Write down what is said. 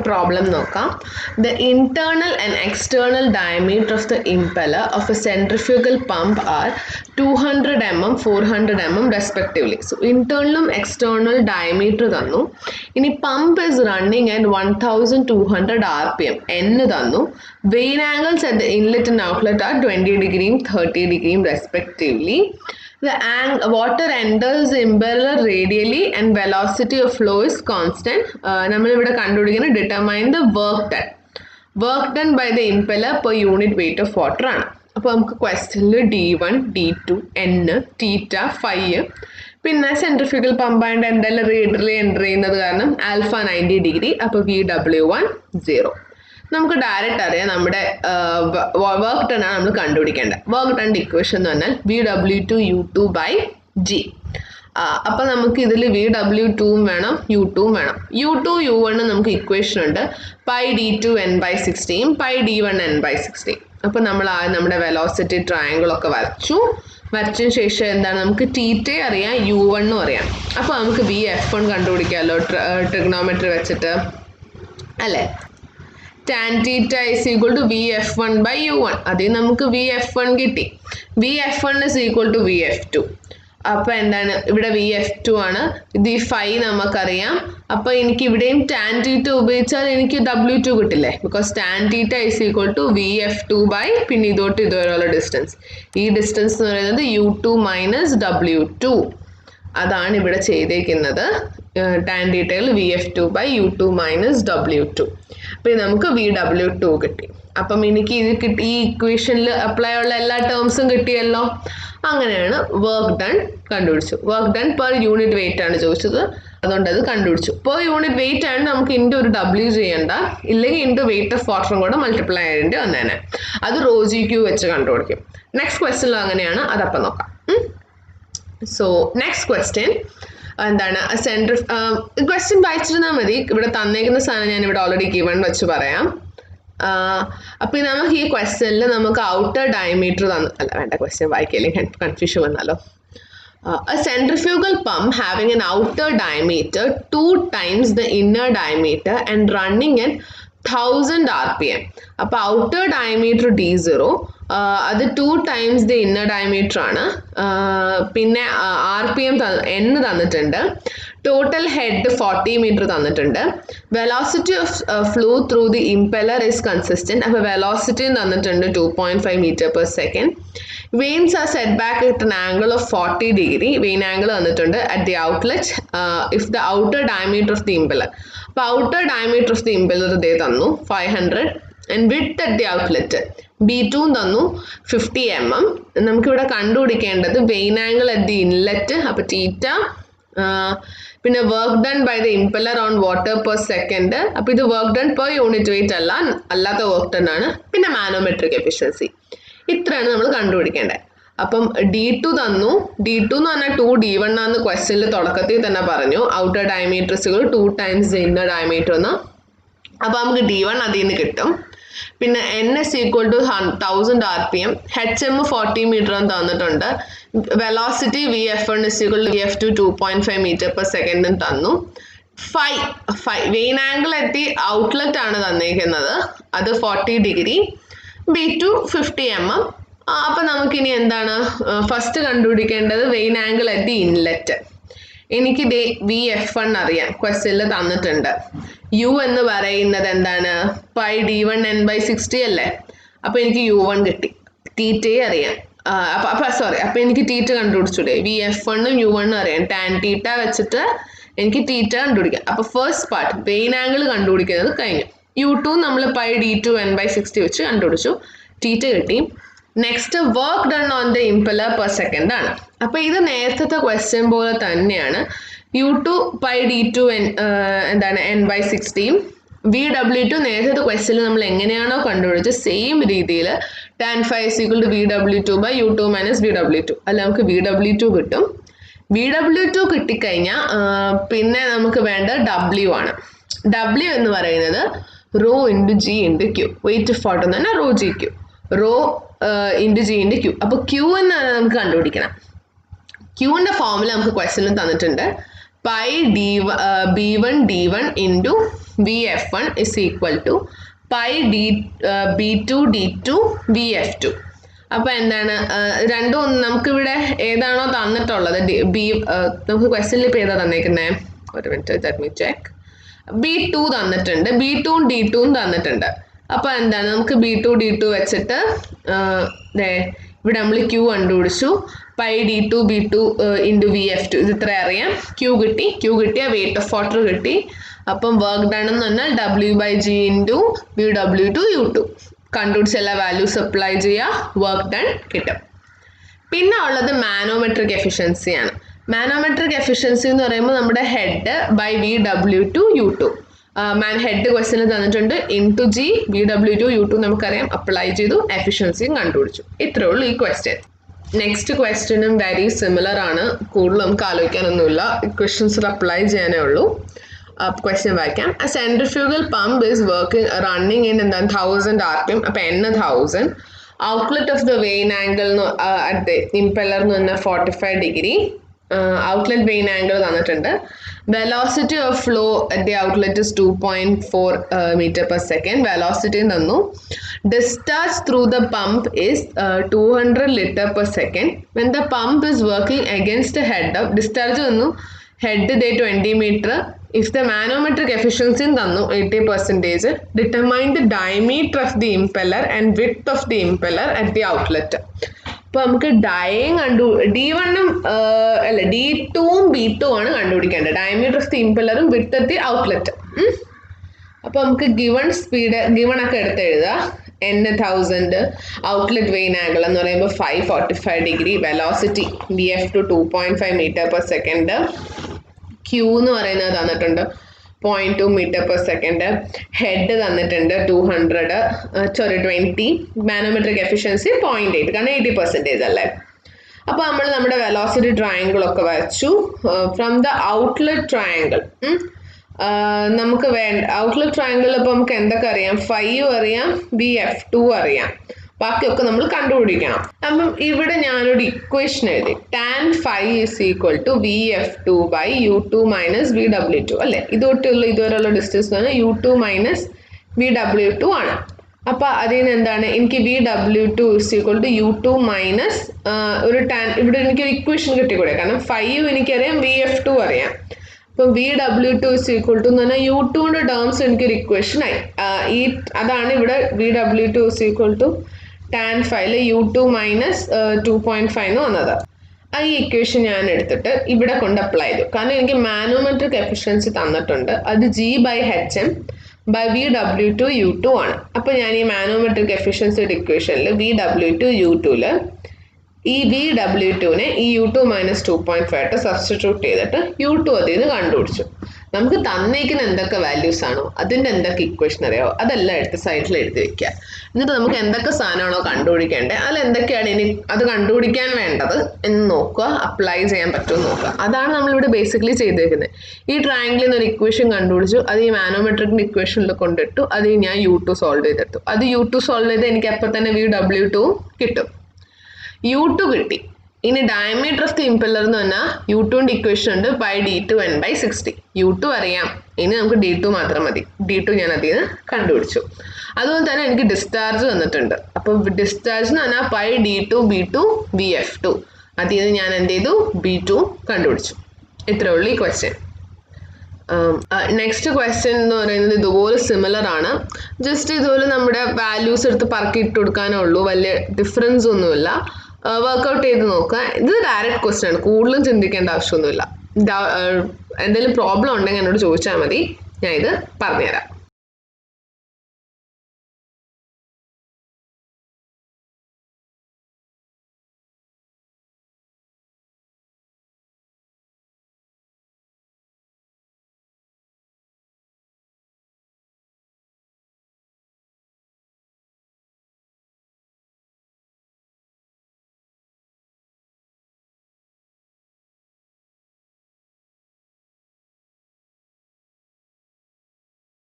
problem നോക്കാം. The internal and external diameter of the impeller of a centrifugal pump are 200 mm, 400 mm respectively. So internal and external diameter തന്നു. ഇനി pump is running at 1200 rpm. N തന്നു. Vane angles at the inlet and outlet are 20 degree, 30 degree respectively. The water enters the impeller radially and velocity of flow is constant. Determine the work done. Work done by the impeller per unit weight of water. Now, question D1, D2, N, theta, phi. Pinna centrifugal pump and radially enter alpha 90 degree. Appo VW1 0. നമുക്ക് direct അറിയാം നമ്മുടെ work done ആണ് നമ്മൾ കണ്ടുപിടിക്കേണ്ടത്. Work done equation എന്ന് പറഞ്ഞാൽ VW2U2/G. അപ്പം നമുക്ക് ഇതിൽ VW2ഉം വേണം U2ഉം വേണം. U2 U1 നമുക്ക് ഇക്വേഷൻ ഉണ്ട്. πD2N/60 πD1N/60. അപ്പം നമ്മൾ നമ്മുടെ വെലോസിറ്റി ട്രയാങ്കിൾ ഒക്കെ വരച്ചതിന് ശേഷം എന്താണ് നമുക്ക് തീറ്റ അറിയാം, U1 അറിയാം. അപ്പോൾ നമുക്ക് VF1 കണ്ടുപിടിക്കാമല്ലോ ട്രിഗണോമെട്രി വെച്ചിട്ട് അല്ലേ. Tan theta is equal to VF1/U1. അതിൽ നമുക്ക് VF1 കിട്ടി. VF1 is equal to VF2. അപ്പോൾ എന്താണ് ഇവിടെ VF2 ആണ്. ഇത് ഈ ഫൈ നമുക്കറിയാം. അപ്പോൾ എനിക്ക് ഇവിടെയും tan theta ഉപയോഗിച്ചാൽ എനിക്ക് W2 കിട്ടില്ലേ. Because tan theta is equal to VF2 by പിന്നെ ഇതോട്ട് ഇതുവരെയുള്ള ഡിസ്റ്റൻസ്. ഈ ഡിസ്റ്റൻസ് എന്ന് പറയുന്നത് U2 minus W2. അതാണ് ഇവിടെ ചെയ്തേക്കുന്നത്. tan theta VF2/U2 minus W2. അപ്പോൾ നമുക്ക് VW2 കിട്ടി. അപ്പം എനിക്ക് ഇത് കിട്ടി. ഈ ഇക്വേഷനിൽ അപ്ലൈ ഉള്ള എല്ലാ ടേംസും കിട്ടിയല്ലോ. അങ്ങനെയാണ് വർക്ക് ഡൺ കണ്ടുപിടിച്ചു. Work done per unit wait ആണ് ചോദിച്ചത്, അതുകൊണ്ട് അത് കണ്ടുപിടിച്ചു. പെർ യൂണിറ്റ് വെയിറ്റ് ആണ് നമുക്ക് ഇൻറ്റു ഒരു W ചെയ്യേണ്ട, ഇല്ലെങ്കിൽ ഇൻറ്റു വെയിറ്റ് ഓഫ് വാട്ടറും കൂടെ മൾട്ടിപ്ലൈ ചെയ്യേണ്ടി വന്നേനെ. അത് ρGQ വെച്ച് കണ്ടുപിടിക്കും. നെക്സ്റ്റ് ക്വസ്റ്റ്യനിൽ അങ്ങനെയാണ്, അതപ്പം നോക്കാം. സോ നെക്സ്റ്റ് ക്വസ്റ്റ്യൻ എന്താണ് ക്വസ്റ്റ്യൻ വായിച്ചിരുന്നാൽ മതി. ഇവിടെ തന്നേക്കുന്ന സാധനം ഞാൻ ഇവിടെ ഓൾറെഡി ഗിവൺ വെച്ച് പറയാം. അപ്പോൾ നമുക്ക് ഈ ക്വസ്റ്റ്യനിൽ നമുക്ക് ഔട്ടർ ഡയമീറ്റർ തന്നു. അല്ല വേണ്ട, ക്വസ്റ്റ്യൻ വായിക്കല്ലേ, കൺഫ്യൂഷൻ വന്നാലോ. A centrifugal pump having an outer diameter 2 times the inner diameter and running at 1000 rpm. അപ്പോൾ ഔട്ടർ ഡയമീറ്റർ D0 അത് 2 times the inner diameter ആണ്. പിന്നെ RPM N തന്നിട്ടുണ്ട്. ടോട്ടൽ ഹെഡ് 40 മീറ്റർ തന്നിട്ടുണ്ട്. Velocity of flow through the impeller is consistent. അപ്പോൾ velocity തന്നിട്ടുണ്ട് 2.5 meter per second. Vanes are set back at an angle of 40 degree. Vane angle തന്നിട്ടുണ്ട് at the outlet if the outer diameter of the impeller. അപ്പോൾ outer diameter of the impeller ഇതേ തന്നു 500 and width at the outlet B2 തന്നു 50 mm. നമുക്കിവിടെ കണ്ടുപിടിക്കേണ്ടത് vane angle at the inlet, അപ്പോൾ theta. പിന്നെ work done by the impeller on water per second. അപ്പോൾ ഇത് work done per unit weight അല്ലാത്ത വർക്ക് ഡൺ ആണ്. പിന്നെ മാനോമെട്രിക് എഫിഷ്യൻസി. ഇത്രയാണ് നമ്മൾ കണ്ടുപിടിക്കേണ്ടത്. അപ്പം D2 തന്നു. D2 എന്ന് പറഞ്ഞാൽ 2D1 ആണെന്ന് ക്വസ്റ്റ്യനിൽ തുടക്കത്തിൽ തന്നെ പറഞ്ഞു. ഔട്ടർ ഡയമീറ്റർസുകൾ 2 times the inner diameter എന്ന്. അപ്പോൾ നമുക്ക് D1 അതിൽ നിന്ന് കിട്ടും. പിന്നെ N is equal to 1000 rpm. HM 40 meter എന്ന് തന്നിട്ടുണ്ട്. Velocity VF1 is equal to VF2 2.5 meter per second തന്നു. വെയിൻ ആംഗിൾ എത്തി ഔട്ട്ലെറ്റ് ആണ് തന്നിരിക്കുന്നത്, അത് 40 ഡിഗ്രി. B2 50 mm. അപ്പം നമുക്കിനി എന്താണ് ഫസ്റ്റ് കണ്ടുപിടിക്കേണ്ടത് വെയിൻ ആംഗിൾ എത്തി ഇൻലെറ്റ്. എനിക്ക് VF1 അറിയാം, ക്വസ്റ്റ്യനിൽ തന്നിട്ടുണ്ട്. U എന്ന് പറയുന്നത് എന്താണ് πD1N/60 അല്ലേ. അപ്പോൾ എനിക്ക് U1 കിട്ടി. തീറ്റയെ അറിയാം. അപ്പോൾ എനിക്ക് തീറ്റ കണ്ടുപിടിച്ചൂടെ. VF1ഉം U1ഉം അറിയാം. ടാൻ തീറ്റ വെച്ചിട്ട് എനിക്ക് തീറ്റ കണ്ടുപിടിക്കാം. അപ്പോൾ ഫസ്റ്റ് പാർട്ട് വെയിൻ ആംഗിൾ കണ്ടുപിടിക്കുന്നത് കഴിഞ്ഞു. U2 നമ്മൾ πD2N/60 വെച്ച് കണ്ടുപിടിച്ചു, തീറ്റ കിട്ടി. Next work done on the impeller per second ആണ്. അപ്പോൾ ഇത് നേരത്തെ ക്വസ്റ്റ്യൻ പോലെ തന്നെയാണ്. U2 πD2 എന്താണ് N/60. VW2 നേരത്തെ ക്വസ്റ്റ്യനിൽ നമ്മൾ എങ്ങനെയാണോ കണ്ടുപിടിച്ചത് സെയിം രീതിയിൽ tan phi is equal to VW2/U2 minus VW2. അല്ല നമുക്ക് VW2 കിട്ടും. VW2 കിട്ടിക്കഴിഞ്ഞാൽ പിന്നെ നമുക്ക് വേണ്ട W ആണ്. W എന്ന് പറയുന്നത് ρ into G into Q. Weight of water എന്ന് പറഞ്ഞാൽ ρGQ. ρ into G into Q. അപ്പോൾ Q എന്ന് നമുക്ക് കണ്ടുപിടിക്കണം. Qന്റെ ഫോർമുല നമുക്ക് ക്വസ്റ്റ്യനിൽ തന്നിട്ടുണ്ട്. pi b1 d1 into VF1 is equal to pi B2 D2 VF2. അപ്പോൾ എന്താണ് രണ്ടും നമുക്കിവിടെ ഏതാണോ തന്നിട്ടുള്ളത് നമുക്ക് ക്വസ്റ്റ്യനിൽ ഇപ്പോൾ ഏതാ തന്നേക്കുന്നത്? ഒരു minute, let me check. B2 തന്നിട്ടുണ്ട്, B2ഉം D2ഉം തന്നിട്ടുണ്ട്. അപ്പോൾ എന്താണ് നമുക്ക് B2 D2 വെച്ചിട്ട് ഇവിടെ നമ്മൾ Q കണ്ടുപിടിച്ചു. Pi D2 B2 into VF2 ഇത് ഇത്ര അറിയാം. Q കിട്ടിയ വെയിറ്റ് ഓഫ് വാട്ടർ കിട്ടി. അപ്പം വർക്ക് ഡൺ എന്ന് പറഞ്ഞാൽ W/G ഇൻറ്റു VW2 U2 കണ്ടുപിടിച്ച എല്ലാ വാല്യൂസ് അപ്ലൈ ചെയ്യുക, വർക്ക് ഡൺ കിട്ടും. പിന്നെ ഉള്ളത് മാനോമെട്രിക് എഫിഷ്യൻസിയാണ്. മാനോമെട്രിക് എഫിഷ്യൻസി എന്ന് പറയുമ്പോൾ നമ്മുടെ head by VW2 U2 head ക്വസ്റ്റ്യനിൽ തന്നിട്ടുണ്ട്. ഇൻറ്റു G VW2 U2 നമുക്കറിയാം, അപ്ലൈ ചെയ്തു, എഫിഷ്യൻസിയും കണ്ടുപിടിച്ചു. ഇത്രയേ ഉള്ളൂ ഈ ക്വസ്റ്റ്യൻ. നെക്സ്റ്റ് ക്വസ്റ്റ്യനും വെരി സിമിലർ ആണ്, കൂടുതൽ നമുക്ക് ആലോചിക്കാനൊന്നുമില്ല, ഇക്വേഷൻസിൽ അപ്ലൈ ചെയ്യാനേ ഉള്ളൂ. ക്വസ്റ്റ്യൻ വായിക്കാം. A centrifugal pump is running in 1000 rpm. അപ്പോൾ n 1000. Outlet of the vane angle at the impeller എന്ന് പറഞ്ഞാൽ 45 degree. Outlet vane angle തന്നിട്ടുണ്ട്. Velocity of flow at the outlet is 2.4 meter per second. Velocity തന്നു. Discharge through the pump is 200 liter per second. When the pump is working against the head of discharge തന്നു, head 20 meter. If the manometric efficiency തന്നു 80%, determine the diameter of the impeller and width of the impeller at the outlet. അപ്പോൾ നമുക്ക് D1ഉം അല്ല D2ഉം B2 ആണ് കണ്ടുപിടിക്കേണ്ടത്. Diameter of the ഇംപെല്ലറും width of the outlet. അപ്പോൾ നമുക്ക് ഗിവൺ ഒക്കെ എടുത്ത് എഴുതുക. n 1000, ഔട്ട്ലെറ്റ് വെയിൻ ആംഗിൾ എന്ന് പറയുമ്പോൾ 545 degree, velocity VF2 2.5 meter per second, Q എന്ന് പറയുന്നത് തന്നിട്ടുണ്ട് 0.2 മീറ്റർ പെർ സെക്കൻഡ്, ഹെഡ് തന്നിട്ടുണ്ട് 20, മാനോമെട്രിക് എഫിഷ്യൻസി 0.8, കാരണം 80% അല്ലേ. അപ്പോൾ നമ്മൾ നമ്മുടെ വെലോസിറ്റി ട്രയാങ്കിൾ ഒക്കെ വരച്ചു. ഫ്രം ദ ഔട്ട്ലെറ്റ് ട്രയാങ്കിൾ നമുക്ക് ഔട്ട്ലെറ്റ് ട്രയാങ്കിൾ ഇപ്പോൾ നമുക്ക് എന്തൊക്കെ അറിയാം? 5 അറിയാം, VF2 അറിയാം, ബാക്കിയൊക്കെ നമ്മൾ കണ്ടുപിടിക്കണം. അപ്പം ഇവിടെ ഞാനൊരു ഇക്വേഷൻ എഴുതി. tan phi is equal to VF2 by U2 minus VW2 അല്ലേ. ഇതുവരെയുള്ള ഡിസ്റ്റൻസ് എന്ന് പറഞ്ഞാൽ U2 minus VW2 ആണ്. അപ്പോൾ അതിൽ നിന്ന് എന്താണ്, എനിക്ക് VW2 is equal to U2 minus ഒരു ഇവിടെ എനിക്കൊരു ഇക്വേഷൻ കിട്ടിക്കൂടെ, കാരണം 5 എനിക്കറിയാം, VF2 അറിയാം. അപ്പം VW2 is equal to എന്ന് പറഞ്ഞാൽ U2ൻ്റെ ടേംസ് എനിക്കൊരു ഇക്വേഷൻ ആയി. അതാണ് ഇവിടെ VW2 is equal to tan phi U2 minus 2.5 എന്ന് വന്നത്. ഈ ഇക്വേഷൻ ഞാൻ എടുത്തിട്ട് ഇവിടെ കൊണ്ട് അപ്ലൈ ചെയ്തു, കാരണം എനിക്ക് മാനോമെട്രിക് എഫിഷ്യൻസി തന്നിട്ടുണ്ട്. അത് G/HM by VW2 U2 ആണ്. അപ്പോൾ ഞാൻ ഈ മാനോമെട്രിക് എഫിഷ്യൻസിയുടെ ഇക്വേഷനിൽ VW2 U2ൽ ഈ VW2നെ ഈ U2 minus 2.5 സബ്സ്റ്റിറ്റ്യൂട്ട് ചെയ്തിട്ട് U2 അതിൽ നിന്ന് കണ്ടുപിടിച്ചു. നമുക്ക് തന്നേക്കുന്ന എന്തൊക്കെ വാല്യൂസ് ആണോ അതിൻ്റെ എന്തൊക്കെ ഇക്വേഷൻ അറിയാമോ അതെല്ലാം എടുത്ത് സൈഡിൽ എഴുതി വെക്കുക. എന്നിട്ട് നമുക്ക് എന്തൊക്കെ സാധനമാണോ കണ്ടുപിടിക്കേണ്ടത് അതിൽ എന്തൊക്കെയാണ് ഇനി അത് കണ്ടുപിടിക്കാൻ വേണ്ടത് എന്ന് നോക്കുക, അപ്ലൈ ചെയ്യാൻ പറ്റുമെന്ന് നോക്കുക. അതാണ് നമ്മളിവിടെ ബേസിക്കലി ചെയ്തേക്കുന്നത്. ഈ ട്രയാങ്കിളിൽ നിന്ന് ഒരു ഇക്വേഷൻ കണ്ടുപിടിച്ചു, അത് ഈ മാനോമെട്രിക്കിൻ്റെ ഇക്വേഷനിൽ കൊണ്ടിട്ടു, അത് ഞാൻ U2 സോൾവ് ചെയ്തിട്ടു. അത് U2 സോൾവ് ചെയ്ത് എനിക്ക് അപ്പോൾ തന്നെ VW2 കിട്ടും. U2 കിട്ടി. ഇനി ഡയമീറ്റർ ഓഫ് ദി ഇംപെല്ലർ എന്ന് പറഞ്ഞാൽ U2ൻ്റെ ഇക്വേഷൻ ഉണ്ട് പൈ D2 n/60. U2 അറിയാം, ഇനി നമുക്ക് D2 മാത്രം മതി. D2 ഞാൻ അതിൽ നിന്ന് കണ്ടുപിടിച്ചു. അതുപോലെ തന്നെ എനിക്ക് ഡിസ്ചാർജ് തന്നിട്ടുണ്ട്. അപ്പോൾ ഡിസ്ചാർജ് എന്ന് പറഞ്ഞാൽ പൈ D2 B2 VF2. അതിൽ നിന്ന് ഞാൻ എന്ത് ചെയ്തു? B2 കണ്ടുപിടിച്ചു. ഇത്രയേ ഉള്ളൂ ഈ ക്വസ്റ്റ്യൻ. നെക്സ്റ്റ് ക്വസ്റ്റ്യൻ എന്ന് പറയുന്നത് ഇതുപോലെ സിമിലർ ആണ്. ജസ്റ്റ് ഇതുപോലെ നമ്മുടെ വാല്യൂസ് എടുത്ത് പറക്കി ഇട്ട് കൊടുക്കാനേ ഉള്ളൂ, വലിയ ഡിഫറൻസ് ഒന്നുമില്ല. വർക്കൗട്ട് ചെയ്ത് നോക്കുക. ഇത് ഡയറക്റ്റ് ക്വസ്റ്റ്യൻ ആണ്, കൂടുതലും ചിന്തിക്കേണ്ട ആവശ്യമൊന്നുമില്ല. എന്തെങ്കിലും പ്രോബ്ലം ഉണ്ടെങ്കിൽ എന്നോട് ചോദിച്ചാൽ മതി, ഞാൻ ഇത് പറഞ്ഞുതരാം.